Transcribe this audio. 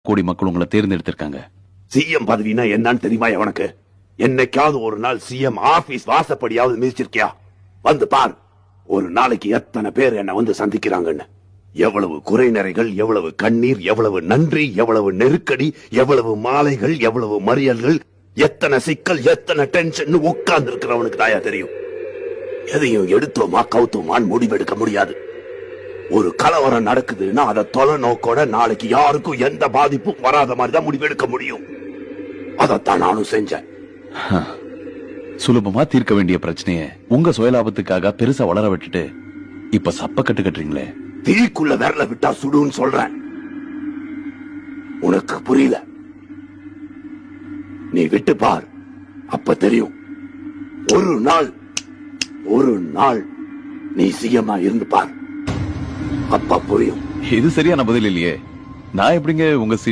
கோடி மக்கள் உங்களை தேர்ந்தெடுத்திருக்காங்க. சிஎம் பதவினா என்னன்னு தெரியுமா உனக்கு? என்னைக்காவது ஒரு நாள் சிஎம் ஆபீஸ் வாசப்படியாவது மிதிச்சிருக்கியா? வந்து பார், ஒரு நாளைக்கு எத்தனை பேர் என்ன வந்து சந்திக்கிறாங்கன்னு. எவ்வளவு குறைநிறைகள், எவ்வளவு கண்ணீர், எவ்வளவு நன்றி, எவ்வளவு நெருக்கடி, எவ்வளவு மாலைகள், எவ்வளவு மறியல்கள், எத்தனை சிக்கல், எத்தனை டென்ஷன் உட்கார்ந்து இருக்கிறவனுக்கு தாயா தெரியும். எதையும் எடுத்தோமா கவுத்தோமான்னு முடிவெடுக்க முடியாது. ஒரு கலவரம் நடக்குதுன்னா அதை தொலை நோக்கோட நாளைக்கு யாருக்கும் எந்த பாதிப்பும் வராத மாதிரி தான் முடிவெடுக்க முடியும். அதைத்தான் நானும் செஞ்சேன். சுலபமா தீர்க்க வேண்டிய பிரச்சனைய உங்க சுயலாபத்துக்காக பெருசா வளர விட்டுட்டு இப்ப சப்ப கட்டு கட்டுறீங்களே. தீக்குள்ள விரல விட்டா சுடுன்னு சொல்றேன். உனக்கு புரியல? நீ விட்டு பார், அப்ப தெரியும். ஒரு நாள் நீ சிஎம்மா இருந்து பார், அப்ப புரியும். இது சரியான பதில் இல்லையே. நான் எப்படிங்க உங்க